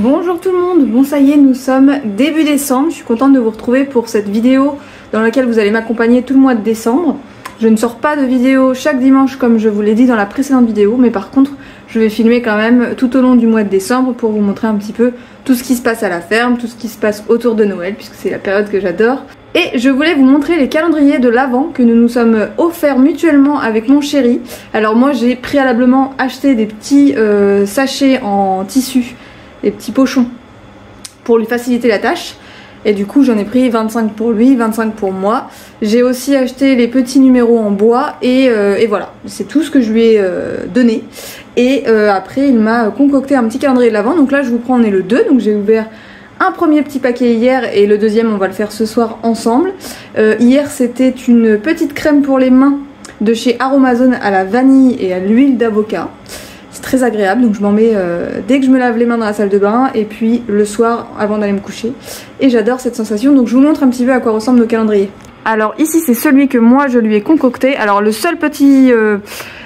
Bonjour tout le monde, bon ça y est, nous sommes début décembre, je suis contente de vous retrouver pour cette vidéo dans laquelle vous allez m'accompagner tout le mois de décembre. Je ne sors pas de vidéo chaque dimanche comme je vous l'ai dit dans la précédente vidéo, mais par contre je vais filmer quand même tout au long du mois de décembre pour vous montrer un petit peu tout ce qui se passe à la ferme, tout ce qui se passe autour de Noël puisque c'est la période que j'adore. Et je voulais vous montrer les calendriers de l'Avent que nous nous sommes offerts mutuellement avec mon chéri. Alors moi j'ai préalablement acheté des petits sachets en tissu, des petits pochons pour lui faciliter la tâche. Et du coup j'en ai pris 25 pour lui, 25 pour moi. J'ai aussi acheté les petits numéros en bois et voilà, c'est tout ce que je lui ai donné. Et après il m'a concocté un petit calendrier de l'Avent. Donc là je vous prends, on est le 2, donc j'ai ouvert un premier petit paquet hier et le deuxième on va le faire ce soir ensemble. Hier c'était une petite crème pour les mains de chez Aromazone à la vanille et à l'huile d'avocat. C'est très agréable, donc je m'en mets dès que je me lave les mains dans la salle de bain et puis le soir avant d'aller me coucher. Et j'adore cette sensation, donc je vous montre un petit peu à quoi ressemblent nos calendriers. Alors ici c'est celui que moi je lui ai concocté. Alors le seul petit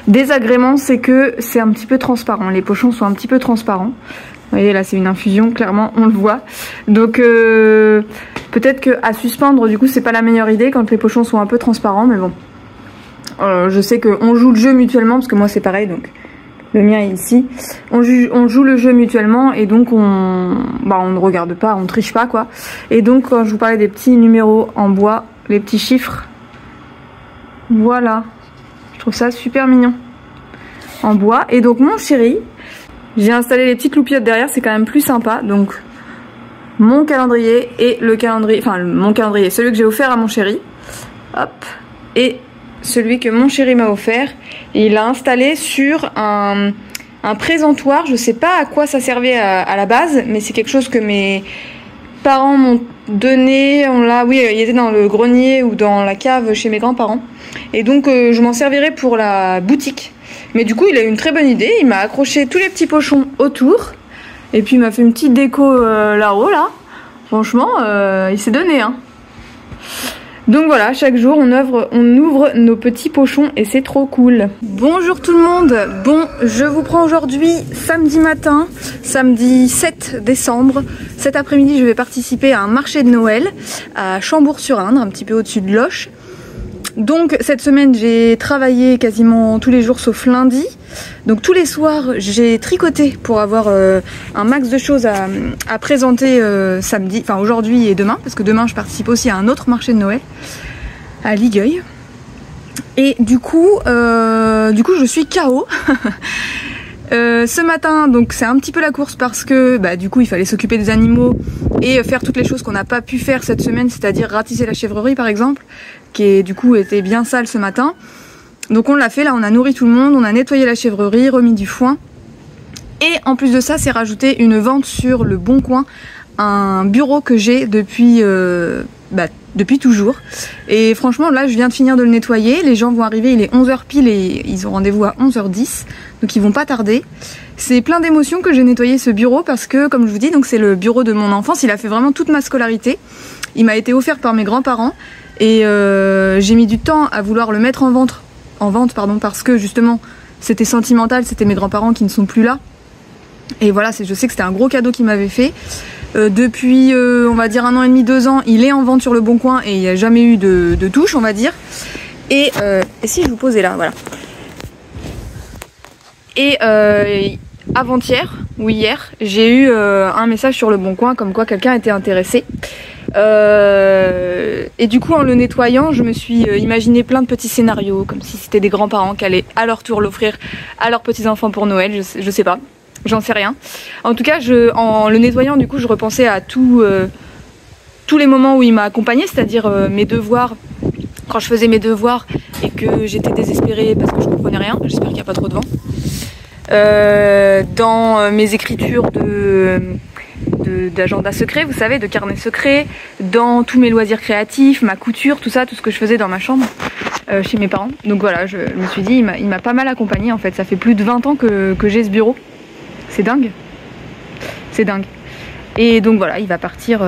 désagrément c'est que c'est un petit peu transparent, les pochons sont un petit peu transparents. Vous voyez là c'est une infusion, clairement on le voit. Donc peut-être qu'à suspendre du coup c'est pas la meilleure idée quand les pochons sont un peu transparents, mais bon. Je sais qu'on joue le jeu mutuellement parce que moi c'est pareil, donc le mien est ici. On joue le jeu mutuellement et donc on ne regarde pas, on triche pas quoi. Et donc quand je vous parlais des petits numéros en bois, les petits chiffres, voilà. Je trouve ça super mignon. En bois. Et donc mon chéri, j'ai installé les petites loupiottes derrière, c'est quand même plus sympa. Donc mon calendrier et le calendrier, enfin mon calendrier, celui que j'ai offert à mon chéri. Hop. Et celui que mon chéri m'a offert. Et il l'a installé sur un présentoir. Je sais pas à quoi ça servait à la base, mais c'est quelque chose que mes parents m'ont donné. Oui, il était dans le grenier ou dans la cave chez mes grands-parents. Et donc je m'en servirai pour la boutique. Mais du coup il a eu une très bonne idée. Il m'a accroché tous les petits pochons autour. Et puis il m'a fait une petite déco là-haut là. Franchement il s'est donné hein. Donc voilà, chaque jour on ouvre nos petits pochons et c'est trop cool. Bonjour tout le monde, bon je vous prends aujourd'hui samedi matin, samedi 7 décembre. Cet après-midi je vais participer à un marché de Noël à Chambourg-sur-Indre, un petit peu au-dessus de Loches. Donc cette semaine j'ai travaillé quasiment tous les jours sauf lundi. Donc tous les soirs j'ai tricoté pour avoir un max de choses à présenter samedi, enfin aujourd'hui et demain, parce que demain je participe aussi à un autre marché de Noël à Ligueuil. Et du coup je suis KO. Ce matin donc c'est un petit peu la course parce que du coup il fallait s'occuper des animaux et faire toutes les choses qu'on n'a pas pu faire cette semaine, c'est-à-dire ratisser la chèvrerie par exemple, qui du coup était bien sale ce matin. Donc on l'a fait, là on a nourri tout le monde, on a nettoyé la chèvrerie, remis du foin. Et en plus de ça c'est rajouté une vente sur le Bon Coin, un bureau que j'ai depuis toujours. Et franchement là je viens de finir de le nettoyer, les gens vont arriver, il est 11h pile et ils ont rendez-vous à 11h10. Donc ils vont pas tarder. C'est plein d'émotions que j'ai nettoyé ce bureau parce que comme je vous dis, donc c'est le bureau de mon enfance, il a fait vraiment toute ma scolarité. Il m'a été offert par mes grands-parents et j'ai mis du temps à vouloir le mettre en vente parce que justement c'était sentimental, c'était mes grands-parents qui ne sont plus là. Et voilà, je sais que c'était un gros cadeau qu'ils m'avaient fait. Depuis on va dire 1 an et demi, 2 ans, il est en vente sur le Bon Coin et il n'y a jamais eu de touche on va dire. Et si je vous posais là, voilà. Et avant-hier ou hier, j'ai eu un message sur le Bon Coin comme quoi quelqu'un était intéressé. Et du coup en le nettoyant je me suis imaginé plein de petits scénarios comme si c'était des grands-parents qui allaient à leur tour l'offrir à leurs petits-enfants pour Noël, je sais pas, j'en sais rien. En tout cas en le nettoyant du coup je repensais à tous les moments où il m'a accompagnée, c'est-à-dire mes devoirs, quand je faisais mes devoirs et que j'étais désespérée parce que je comprenais rien, j'espère qu'il n'y a pas trop de vent. Dans mes écritures d'agenda secret, vous savez, de carnet secret, dans tous mes loisirs créatifs, ma couture, tout ça, tout ce que je faisais dans ma chambre chez mes parents. Donc voilà, je me suis dit, il m'a pas mal accompagnée en fait. Ça fait plus de 20 ans que j'ai ce bureau. C'est dingue. C'est dingue. Et donc voilà, il va partir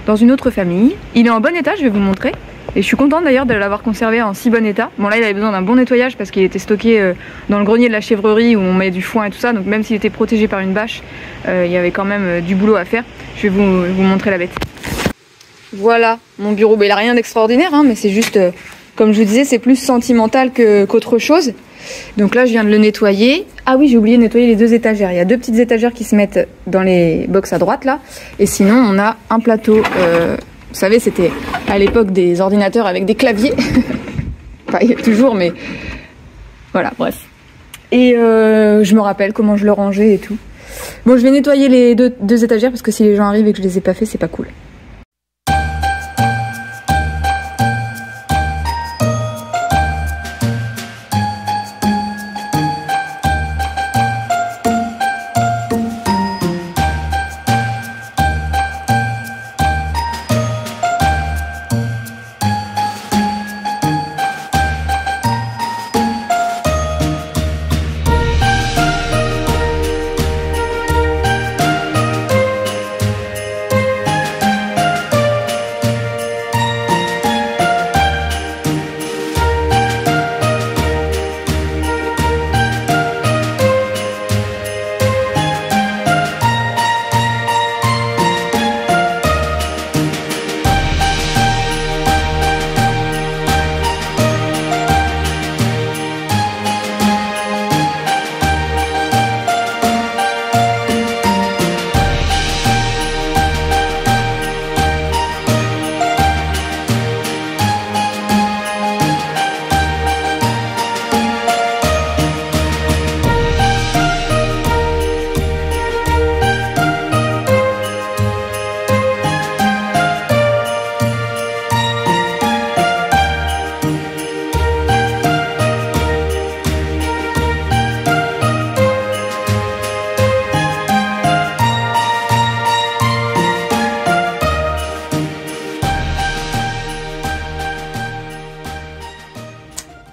dans une autre famille. Il est en bon état, je vais vous montrer. Et je suis contente d'ailleurs de l'avoir conservé en si bon état. Bon là il avait besoin d'un bon nettoyage parce qu'il était stocké dans le grenier de la chèvrerie où on met du foin et tout ça. Donc même s'il était protégé par une bâche, il y avait quand même du boulot à faire. Je vais vous montrer la bête. Voilà mon bureau. Ben, il n'a rien d'extraordinaire hein, mais c'est juste, comme je vous disais, c'est plus sentimental qu'autre chose. Donc là je viens de le nettoyer. Ah oui, j'ai oublié de nettoyer les 2 étagères. Il y a 2 petites étagères qui se mettent dans les box à droite là. Et sinon on a un plateau. Vous savez, c'était à l'époque des ordinateurs avec des claviers. Enfin, il y a toujours, mais voilà, bref. Et je me rappelle comment je le rangeais et tout. Bon, je vais nettoyer les deux étagères parce que si les gens arrivent et que je les ai pas fait, c'est pas cool.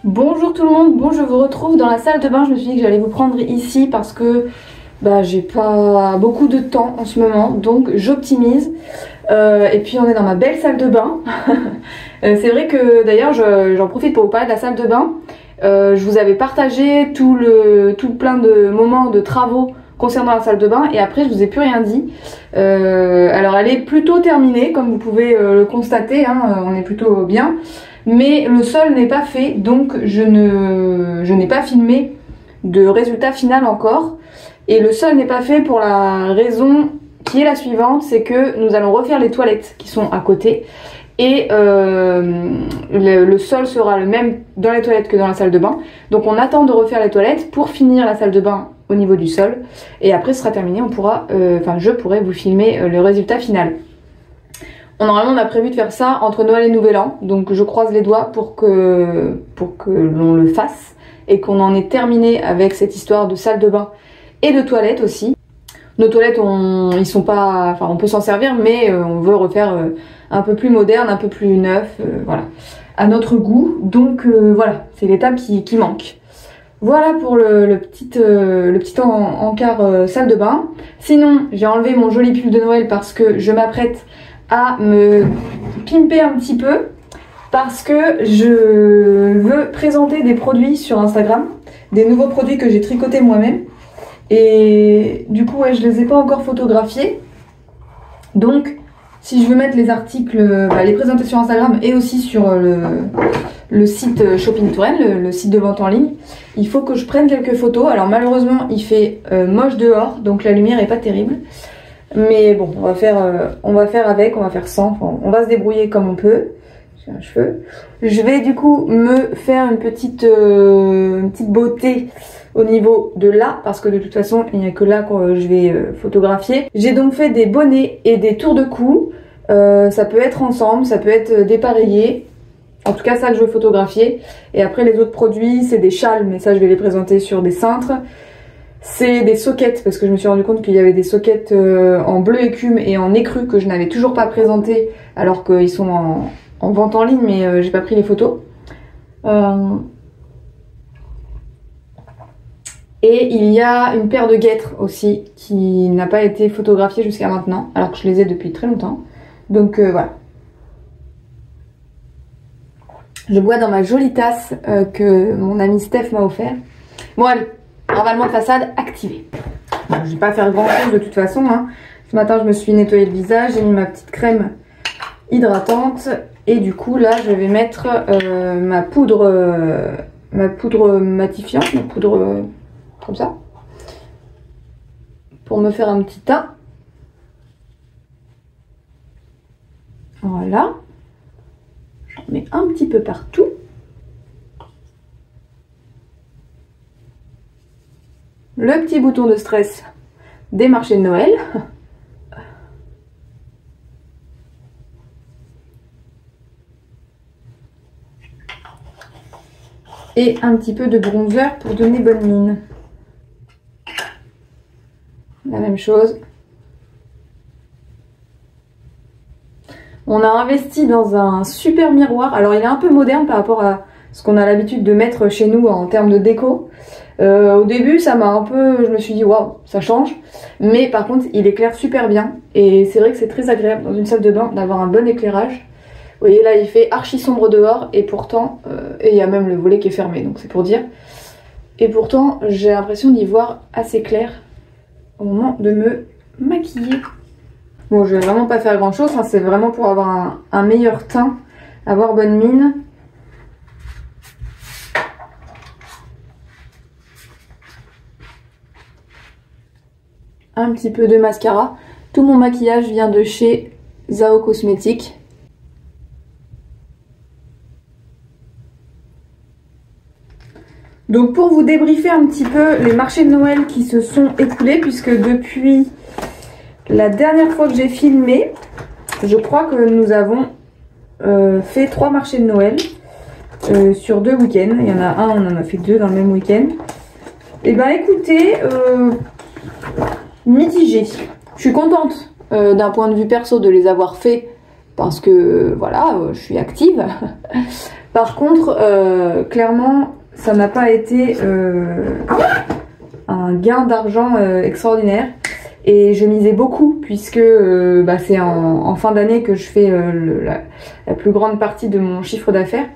Bonjour tout le monde, bon je vous retrouve dans la salle de bain. Je me suis dit que j'allais vous prendre ici parce que j'ai pas beaucoup de temps en ce moment, donc j'optimise. Et puis on est dans ma belle salle de bain. C'est vrai que d'ailleurs j'en profite pour vous parler de la salle de bain. Je vous avais partagé tout plein de moments de travaux concernant la salle de bain et après je vous ai plus rien dit. Alors elle est plutôt terminée comme vous pouvez le constater, hein, on est plutôt bien. Mais le sol n'est pas fait, donc je n'ai pas filmé de résultat final encore. Et le sol n'est pas fait pour la raison qui est la suivante, c'est que nous allons refaire les toilettes qui sont à côté. Et le sol sera le même dans les toilettes que dans la salle de bain. Donc on attend de refaire les toilettes pour finir la salle de bain au niveau du sol. Et après ce sera terminé, on pourra, je pourrai vous filmer le résultat final. Normalement on a prévu de faire ça entre Noël et Nouvel An, donc je croise les doigts pour que l'on le fasse et qu'on en ait terminé avec cette histoire de salle de bain et de toilettes aussi. Nos toilettes, ils sont pas, enfin on peut s'en servir, mais on veut refaire un peu plus moderne, un peu plus neuf, voilà, à notre goût. Donc voilà, c'est l'étape qui manque. Voilà pour le petit encart salle de bain. Sinon, j'ai enlevé mon joli pull de Noël parce que je m'apprête à me pimper un petit peu parce que je veux présenter des produits sur Instagram, des nouveaux produits que j'ai tricotés moi-même et du coup je les ai pas encore photographiés, donc si je veux mettre les articles, les présenter sur Instagram et aussi sur le site Shopping Touraine, le site de vente en ligne, il faut que je prenne quelques photos. Alors malheureusement il fait moche dehors, donc la lumière est pas terrible. Mais bon, on va faire avec, on va faire sans, enfin, on va se débrouiller comme on peut. J'ai un cheveu. Je vais du coup me faire une petite beauté au niveau de là, parce que de toute façon, il n'y a que là que je vais photographier. J'ai donc fait des bonnets et des tours de cou. Ça peut être ensemble, ça peut être dépareillé. En tout cas, ça que je veux photographier. Et après, les autres produits, c'est des châles, mais ça, je vais les présenter sur des cintres. C'est des soquettes, parce que je me suis rendu compte qu'il y avait des soquettes en bleu écume et en écru que je n'avais toujours pas présenté, alors qu'ils sont en vente en ligne, mais j'ai pas pris les photos. Et il y a une paire de guêtres aussi qui n'a pas été photographiée jusqu'à maintenant, alors que je les ai depuis très longtemps. Donc voilà. Je bois dans ma jolie tasse que mon ami Steph m'a offert. Bon allez, ravalement de façade activé. Bon, je vais pas faire grand chose de toute façon. Hein. Ce matin je me suis nettoyé le visage, j'ai mis ma petite crème hydratante. Et du coup là je vais mettre ma poudre matifiante, ma poudre comme ça. Pour me faire un petit teint. Voilà. J'en mets un petit peu partout. Le petit bouton de stress des marchés de Noël. Et un petit peu de bronzer pour donner bonne mine. La même chose. On a investi dans un super miroir. Alors il est un peu moderne par rapport à ce qu'on a l'habitude de mettre chez nous en termes de déco. Au début ça m'a un peu... Je me suis dit waouh, ça change. Mais par contre il éclaire super bien. Et c'est vrai que c'est très agréable dans une salle de bain d'avoir un bon éclairage. Vous voyez là il fait archi sombre dehors et pourtant... et il y a même le volet qui est fermé, donc c'est pour dire. Et pourtant j'ai l'impression d'y voir assez clair au moment de me maquiller. Bon, je vais vraiment pas faire grand chose, hein, c'est vraiment pour avoir un meilleur teint, avoir bonne mine. Un petit peu de mascara. Tout mon maquillage vient de chez Zao Cosmetics. Donc pour vous débriefer un petit peu les marchés de Noël qui se sont écoulés, puisque depuis la dernière fois que j'ai filmé, je crois que nous avons fait 3 marchés de Noël sur 2 week-ends. Il y en a un, on en a fait 2 dans le même week-end. Et ben écoutez, mitigé. Je suis contente d'un point de vue perso de les avoir fait parce que voilà, je suis active. Par contre, clairement, ça n'a pas été un gain d'argent extraordinaire. Et je misais beaucoup puisque c'est en fin d'année que je fais la plus grande partie de mon chiffre d'affaires.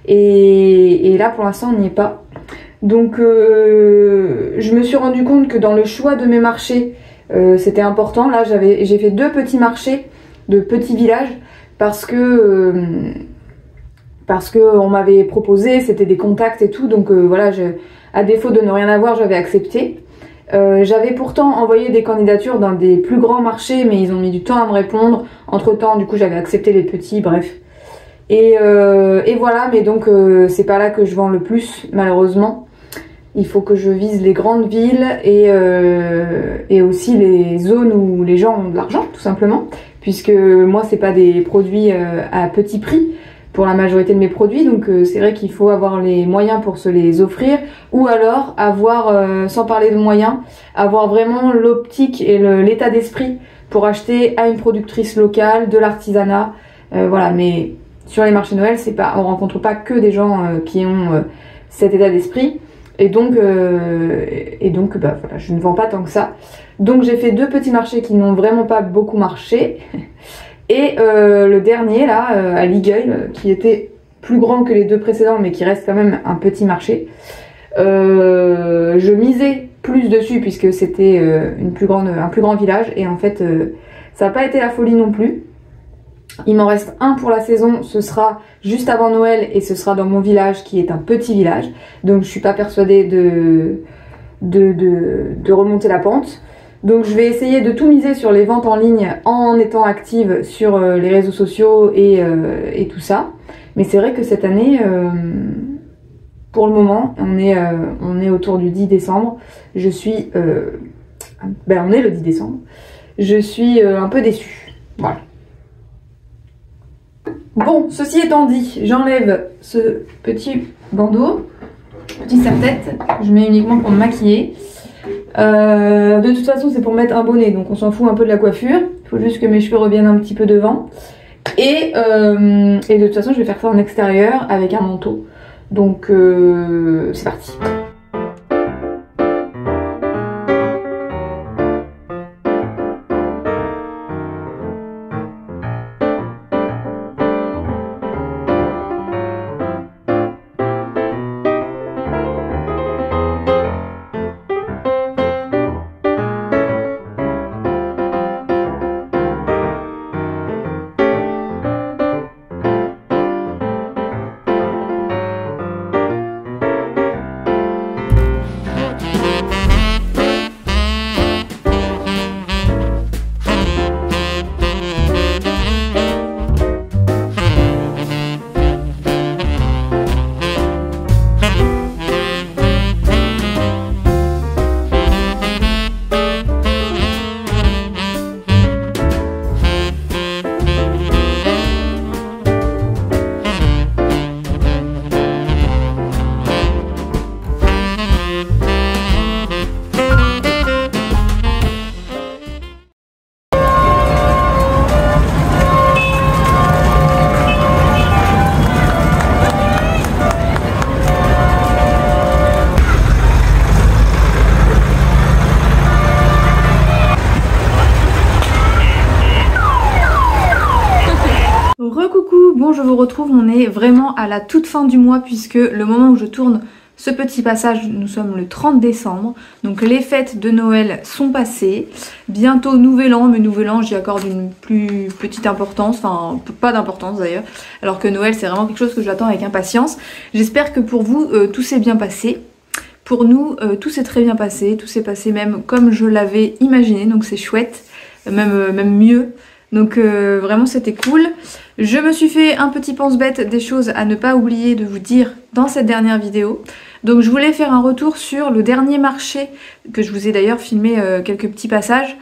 Et là, pour l'instant, on n'y est pas. Donc, je me suis rendu compte que dans le choix de mes marchés, c'était important. Là, j'ai fait 2 petits marchés de petits villages parce que on m'avait proposé, c'était des contacts et tout. Donc voilà, à défaut de ne rien avoir, j'avais accepté. J'avais pourtant envoyé des candidatures dans des plus grands marchés, mais ils ont mis du temps à me répondre. Entre temps, du coup, j'avais accepté les petits, bref. Et voilà, mais donc c'est pas là que je vends le plus, malheureusement. Il faut que je vise les grandes villes et aussi les zones où les gens ont de l'argent, tout simplement. Puisque moi, c'est pas des produits à petit prix pour la majorité de mes produits, donc c'est vrai qu'il faut avoir les moyens pour se les offrir, ou alors avoir, sans parler de moyens, avoir vraiment l'optique et l'état d'esprit pour acheter à une productrice locale, de l'artisanat, voilà. Mais sur les marchés Noël, on rencontre pas que des gens qui ont cet état d'esprit, et donc voilà, je ne vends pas tant que ça. Donc j'ai fait 2 petits marchés qui n'ont vraiment pas beaucoup marché. Et le dernier là, à Ligueuil, qui était plus grand que les 2 précédents, mais qui reste quand même un petit marché. Je misais plus dessus puisque c'était un plus grand village, et en fait ça n'a pas été la folie non plus. Il m'en reste un pour la saison, ce sera juste avant Noël et ce sera dans mon village qui est un petit village. Donc je suis pas persuadée de remonter la pente. Donc je vais essayer de tout miser sur les ventes en ligne en étant active sur les réseaux sociaux et tout ça. Mais c'est vrai que cette année, pour le moment, on est autour du 10 décembre. Je suis... on est le 10 décembre. Je suis un peu déçue. Voilà. Bon, ceci étant dit, j'enlève ce petit bandeau, petit serre-tête. Je mets uniquement pour me maquiller. De toute façon c'est pour mettre un bonnet, donc on s'en fout un peu de la coiffure. Il faut juste que mes cheveux reviennent un petit peu devant. Et de toute façon je vais faire ça en extérieur avec un manteau. Donc c'est parti. Recoucou, bon je vous retrouve, on est vraiment à la toute fin du mois puisque le moment où je tourne ce petit passage, nous sommes le 30 décembre, donc les fêtes de Noël sont passées, bientôt Nouvel An, mais Nouvel An j'y accorde une plus petite importance, enfin pas d'importance d'ailleurs, alors que Noël c'est vraiment quelque chose que j'attends avec impatience. J'espère que pour vous tout s'est bien passé. Pour nous tout s'est très bien passé, tout s'est passé même comme je l'avais imaginé, donc c'est chouette, même mieux. Donc vraiment c'était cool. Je me suis fait un petit pense-bête des choses à ne pas oublier de vous dire dans cette dernière vidéo. Donc je voulais faire un retour sur le dernier marché, que je vous ai d'ailleurs filmé quelques petits passages.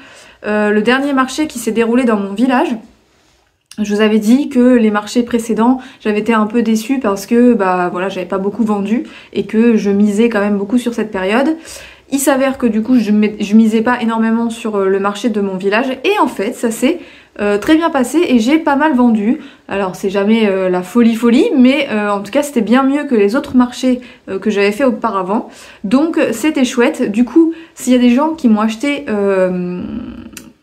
Le dernier marché qui s'est déroulé dans mon village. Je vous avais dit que les marchés précédents, j'avais été un peu déçue parce que bah voilà, j'avais pas beaucoup vendu et que je misais quand même beaucoup sur cette période. Il s'avère que du coup je misais pas énormément sur le marché de mon village et en fait ça s'est très bien passé et j'ai pas mal vendu. Alors c'est jamais la folie mais en tout cas c'était bien mieux que les autres marchés que j'avais fait auparavant. Donc c'était chouette. Du coup s'il y a des gens qui m'ont acheté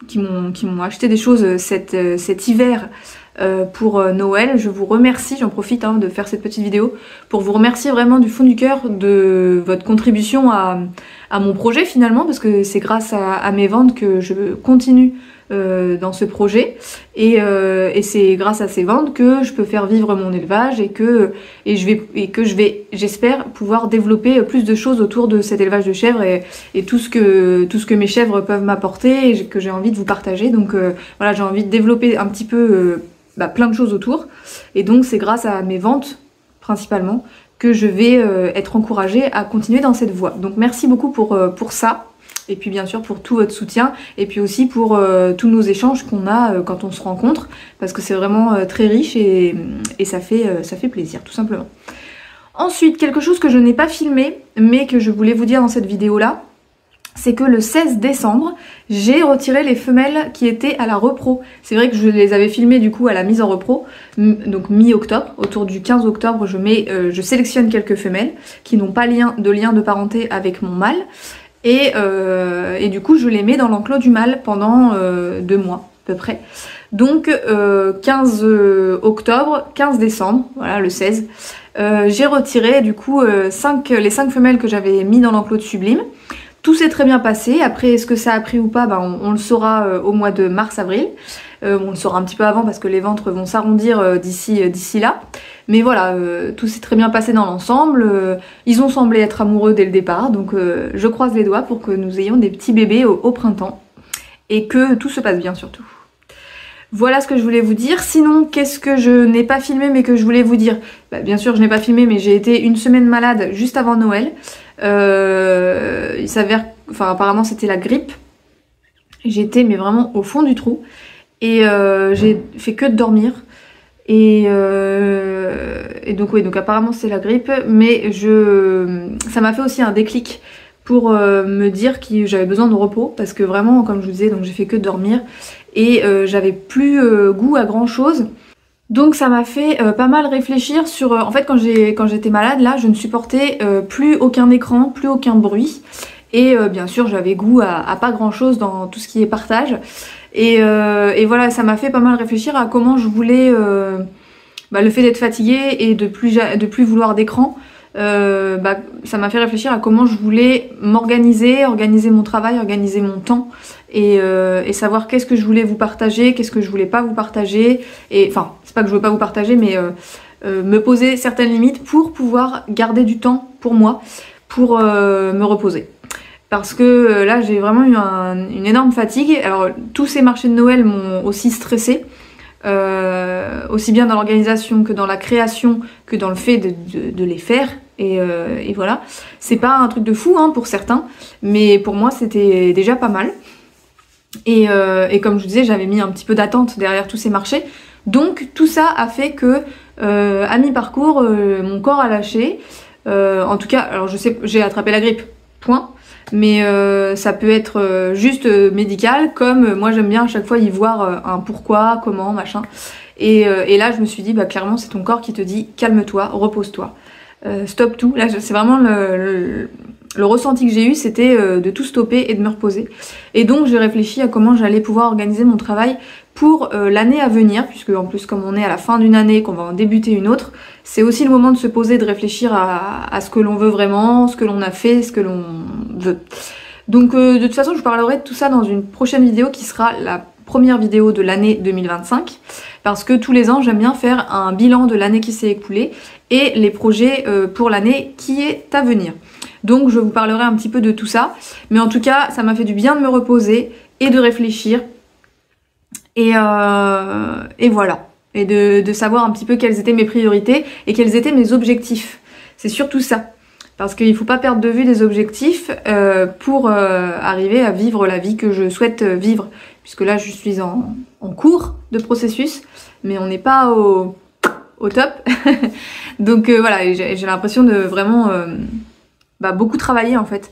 qui m'ont acheté des choses cet hiver pour Noël, je vous remercie, j'en profite de faire cette petite vidéo pour vous remercier vraiment du fond du cœur de votre contribution à mon projet finalement, parce que c'est grâce à mes ventes que je continue dans ce projet et c'est grâce à ces ventes que je peux faire vivre mon élevage et que je vais j'espère pouvoir développer plus de choses autour de cet élevage de chèvres et tout ce que mes chèvres peuvent m'apporter et que j'ai envie de vous partager. Donc voilà, j'ai envie de développer un petit peu plein de choses autour et donc c'est grâce à mes ventes principalement que je vais être encouragée à continuer dans cette voie. Donc merci beaucoup pour ça. Et puis bien sûr pour tout votre soutien et puis aussi pour tous nos échanges qu'on a quand on se rencontre parce que c'est vraiment très riche et ça fait plaisir tout simplement. Ensuite, quelque chose que je n'ai pas filmé mais que je voulais vous dire dans cette vidéo là, c'est que le 16 décembre, j'ai retiré les femelles qui étaient à la repro. C'est vrai que je les avais filmées du coup à la mise en repro, donc mi-octobre, autour du 15 octobre, je sélectionne quelques femelles qui n'ont pas de lien de parenté avec mon mâle. Et du coup je les mets dans l'enclos du mâle pendant 2 mois à peu près. Donc 15 octobre, 15 décembre, voilà le 16, j'ai retiré du coup les 5 femelles que j'avais mis dans l'enclos de Sublime. Tout s'est très bien passé. Après est-ce que ça a pris ou pas, on le saura au mois de mars-avril. On le saura un petit peu avant parce que les ventres vont s'arrondir d'ici là. Mais voilà, tout s'est très bien passé dans l'ensemble. Ils ont semblé être amoureux dès le départ. Donc je croise les doigts pour que nous ayons des petits bébés au printemps. Et que tout se passe bien surtout. Voilà ce que je voulais vous dire. Sinon, qu'est-ce que je n'ai pas filmé mais que je voulais vous dire? Bien sûr, je n'ai pas filmé mais j'ai été une semaine malade juste avant Noël. Il s'avère, apparemment c'était la grippe. J'étais mais vraiment au fond du trou. Et j'ai fait que de dormir. Et donc oui, donc apparemment c'est la grippe, mais ça m'a fait aussi un déclic pour me dire que j'avais besoin de repos parce que vraiment, comme je vous disais, donc j'ai fait que de dormir et j'avais plus goût à grand chose. Donc ça m'a fait pas mal réfléchir sur... en fait quand j'étais malade là, je ne supportais plus aucun écran, plus aucun bruit. Et bien sûr j'avais goût à pas grand chose dans tout ce qui est partage. Et voilà, ça m'a fait pas mal réfléchir à comment je voulais... le fait d'être fatiguée et de plus vouloir d'écran, ça m'a fait réfléchir à comment je voulais m'organiser, organiser mon travail, organiser mon temps et savoir qu'est-ce que je voulais vous partager, qu'est-ce que je voulais pas vous partager. Et enfin, c'est pas que je veux pas vous partager, mais me poser certaines limites pour pouvoir garder du temps pour moi, pour me reposer. Parce que là j'ai vraiment eu une énorme fatigue. Alors tous ces marchés de Noël m'ont aussi stressée. Aussi bien dans l'organisation que dans la création que dans le fait de les faire et voilà, c'est pas un truc de fou pour certains mais pour moi c'était déjà pas mal et comme je vous disais j'avais mis un petit peu d'attente derrière tous ces marchés, donc tout ça a fait que à mi-parcours mon corps a lâché, en tout cas alors je sais j'ai attrapé la grippe, point. Mais ça peut être juste médical, comme moi j'aime bien à chaque fois y voir un pourquoi, comment, machin. Et là je me suis dit, clairement c'est ton corps qui te dit calme-toi, repose-toi, stop tout. Là c'est vraiment le ressenti que j'ai eu, c'était de tout stopper et de me reposer. Et donc j'ai réfléchi à comment j'allais pouvoir organiser mon travail pour l'année à venir, puisque en plus comme on est à la fin d'une année, qu'on va en débuter une autre, c'est aussi le moment de se poser, de réfléchir à ce que l'on veut vraiment, ce que l'on a fait, ce que l'on veut. Donc de toute façon je vous parlerai de tout ça dans une prochaine vidéo qui sera la première vidéo de l'année 2025, parce que tous les ans j'aime bien faire un bilan de l'année qui s'est écoulée et les projets pour l'année qui est à venir. Donc je vous parlerai un petit peu de tout ça, mais en tout cas ça m'a fait du bien de me reposer et de réfléchir et voilà, et de savoir un petit peu quelles étaient mes priorités et quels étaient mes objectifs. C'est surtout ça, parce qu'il ne faut pas perdre de vue des objectifs pour arriver à vivre la vie que je souhaite vivre, puisque là je suis en cours de processus, mais on n'est pas au top. Donc voilà, j'ai l'impression de vraiment beaucoup travailler en fait.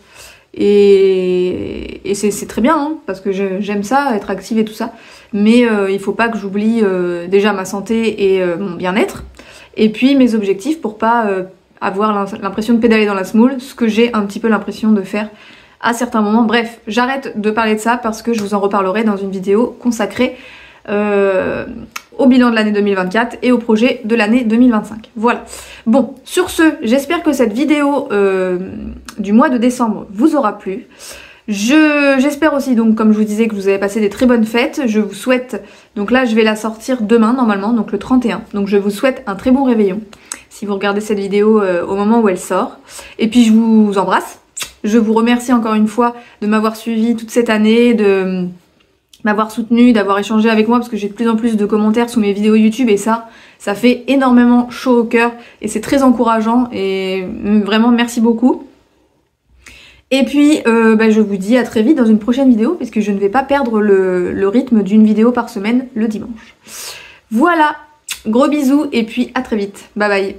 Et c'est très bien, hein, parce que j'aime ça, être active et tout ça. Mais il faut pas que j'oublie déjà ma santé et mon bien-être. Et puis mes objectifs pour pas avoir l'impression de pédaler dans la semoule, ce que j'ai un petit peu l'impression de faire à certains moments. Bref, j'arrête de parler de ça parce que je vous en reparlerai dans une vidéo consacrée au bilan de l'année 2024 et au projet de l'année 2025. Voilà. Bon, sur ce, j'espère que cette vidéo du mois de décembre vous aura plu. J'espère aussi, donc comme je vous disais, que vous avez passé des très bonnes fêtes. Je vous souhaite, donc là je vais la sortir demain normalement, donc le 31. Donc je vous souhaite un très bon réveillon si vous regardez cette vidéo au moment où elle sort. Et puis je vous embrasse. Je vous remercie encore une fois de m'avoir suivi toute cette année, de m'avoir soutenu, d'avoir échangé avec moi, parce que j'ai de plus en plus de commentaires sous mes vidéos YouTube et ça fait énormément chaud au cœur et c'est très encourageant et vraiment merci beaucoup. Et puis je vous dis à très vite dans une prochaine vidéo, parce que je ne vais pas perdre le rythme d'une vidéo par semaine le dimanche. Voilà, gros bisous et puis à très vite, bye bye.